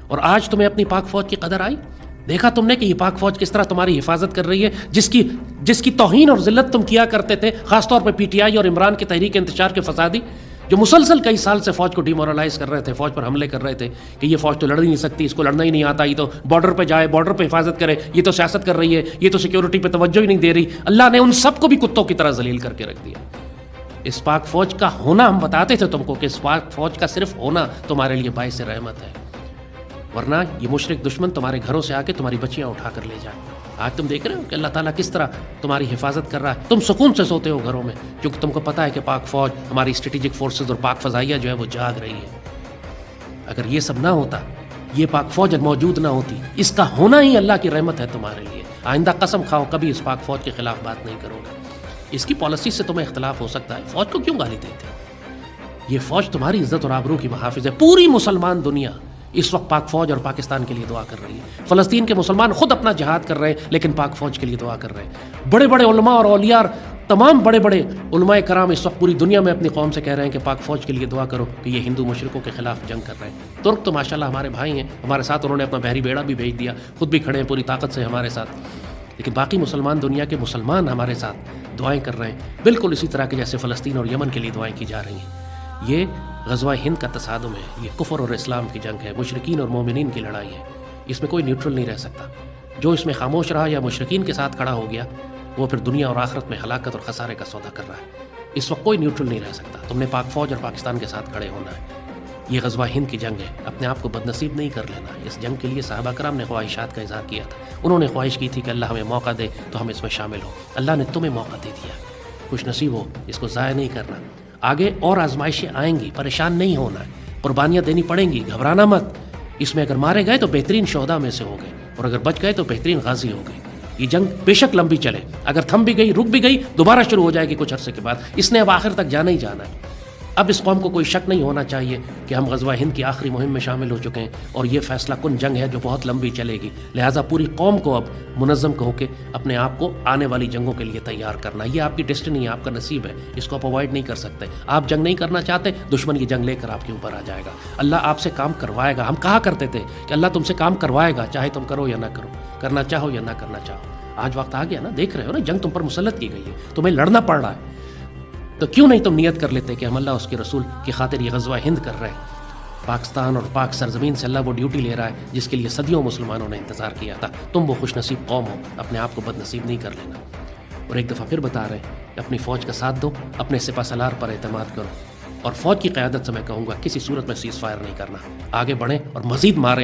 اور آج تمہیں اپنی پاک فوج کی قدر آئی؟ دیکھا تم نے کہ یہ پاک فوج کس طرح تمہاری حفاظت کر رہی ہے، جس کی توہین اور ذلت تم کیا کرتے تھے، خاص طور پہ پی ٹی آئی اور عمران کی تحریک انتشار کے فسادی، جو مسلسل کئی سال سے فوج کو ڈیمورلائز کر رہے تھے، فوج پر حملے کر رہے تھے کہ یہ فوج تو لڑ ہی نہیں سکتی، اس کو لڑنا ہی نہیں آتا، یہ تو بارڈر پہ جائے، بارڈر پہ حفاظت کرے، یہ تو سیاست کر رہی ہے، یہ تو سیکیورٹی پہ توجہ ہی نہیں دے رہی۔ اللہ نے ان سب کو بھی کتوں کی طرح ذلیل کر کے رکھ دیا۔ اس پاک فوج کا ہونا، ہم بتاتے تھے تم کو کہ اس پاک فوج کا صرف ہونا تمہارے لیے باعث رحمت ہے، ورنہ یہ مشرک دشمن تمہارے گھروں سے آ کے تمہاری بچیاں اٹھا کر لے جائیں۔ آج تم دیکھ رہے ہو کہ اللہ تعالیٰ کس طرح تمہاری حفاظت کر رہا ہے، تم سکون سے سوتے ہو گھروں میں، کیونکہ تم کو پتہ ہے کہ پاک فوج، ہماری اسٹریٹجک فورسز اور پاک فضائیہ جو ہے وہ جاگ رہی ہے۔ اگر یہ سب نہ ہوتا، یہ پاک فوج موجود نہ ہوتی، اس کا ہونا ہی اللہ کی رحمت ہے تمہارے لیے۔ آئندہ قسم کھاؤ کبھی اس پاک فوج کے خلاف بات نہیں کرو گے۔ اس کی پالیسی سے تمہیں اختلاف ہو سکتا ہے، فوج کو کیوں گالی دیتے؟ یہ فوج تمہاری عزت اور آبرو کی محافظ ہے۔ پوری مسلمان دنیا اس وقت پاک فوج اور پاکستان کے لیے دعا کر رہی ہے۔ فلسطین کے مسلمان خود اپنا جہاد کر رہے ہیں، لیکن پاک فوج کے لیے دعا کر رہے ہیں۔ بڑے بڑے علماء اور اولیاء، تمام بڑے بڑے علماء کرام اس وقت پوری دنیا میں اپنی قوم سے کہہ رہے ہیں کہ پاک فوج کے لیے دعا کرو کہ یہ ہندو مشرکوں کے خلاف جنگ کر رہے ہیں۔ ترک تو ماشاءاللہ ہمارے بھائی ہیں، ہمارے ساتھ انہوں نے اپنا بحری بیڑا بھی بھیج دیا، خود بھی کھڑے ہیں پوری طاقت سے ہمارے ساتھ، لیکن باقی مسلمان دنیا کے مسلمان ہمارے ساتھ دعائیں کر رہے ہیں، بالکل اسی طرح کہ جیسے فلسطین اور یمن کے لیے دعائیں کی جا رہی ہیں۔ یہ غزوہ ہند کا تصادم ہے، یہ کفر اور اسلام کی جنگ ہے، مشرکین اور مومنین کی لڑائی ہے۔ اس میں کوئی نیوٹرل نہیں رہ سکتا۔ جو اس میں خاموش رہا یا مشرکین کے ساتھ کھڑا ہو گیا، وہ پھر دنیا اور آخرت میں ہلاکت اور خسارے کا سودا کر رہا ہے۔ اس وقت کوئی نیوٹرل نہیں رہ سکتا۔ تم نے پاک فوج اور پاکستان کے ساتھ کھڑے ہونا ہے۔ یہ غزوہ ہند کی جنگ ہے، اپنے آپ کو بدنصیب نہیں کر لینا۔ اس جنگ کے لیے صحابہ کرام نے خواہشات کا اظہار کیا تھا، انہوں نے خواہش کی تھی کہ اللہ ہمیں موقع دے تو ہم اس میں شامل ہوں۔ اللہ نے تمہیں موقع دے دیا، خوش نصیب ہو، اس کو ضائع نہیں کرنا۔ آگے اور آزمائشیں آئیں گی، پریشان نہیں ہونا ہے، قربانیاں دینی پڑیں گی، گھبرانا مت۔ اس میں اگر مارے گئے تو بہترین شہداء میں سے ہو گئے، اور اگر بچ گئے تو بہترین غازی ہو گئے۔ یہ جنگ بے شک لمبی چلے، اگر تھم بھی گئی، رک بھی گئی، دوبارہ شروع ہو جائے گی کچھ عرصے کے بعد۔ اس نے اب آخر تک جانا ہی جانا ہے۔ اب اس قوم کو کوئی شک نہیں ہونا چاہیے کہ ہم غزوہ ہند کی آخری مہم میں شامل ہو چکے ہیں، اور یہ فیصلہ کن جنگ ہے جو بہت لمبی چلے گی۔ لہٰذا پوری قوم کو اب منظم ہو کے اپنے آپ کو آنے والی جنگوں کے لیے تیار کرنا۔ یہ آپ کی ڈیسٹنی ہے، آپ کا نصیب ہے، اس کو آپ اوائڈ نہیں کر سکتے۔ آپ جنگ نہیں کرنا چاہتے، دشمن کی جنگ لے کر آپ کے اوپر آ جائے گا۔ اللہ آپ سے کام کروائے گا۔ ہم کہا کرتے تھے کہ اللہ تم سے کام کروائے گا، چاہے تم کرو یا نہ کرو، کرنا چاہو یا نہ کرنا چاہو۔ آج وقت آ گیا نا، دیکھ رہے ہو نا، جنگ تم پر مسلط کی گئی ہے، تمہیں لڑنا پڑ رہا ہے، تو کیوں نہیں تم نیت کر لیتے کہ ہم اللہ اس کے رسول کی خاطر یہ غزوہ ہند کر رہے ہیں۔ پاکستان اور پاک سرزمین سے اللہ وہ ڈیوٹی لے رہا ہے جس کے لیے صدیوں مسلمانوں نے انتظار کیا تھا۔ تم وہ خوش نصیب قوم ہو، اپنے آپ کو بد نصیب نہیں کر لینا۔ اور ایک دفعہ پھر بتا رہے ہیں کہ اپنی فوج کا ساتھ دو، اپنے سپہ سالار پر اعتماد کرو، اور فوج کی قیادت سے میں کہوں گا کسی صورت میں سیز فائر نہیں کرنا، آگے بڑھیں اور مزید ماریں۔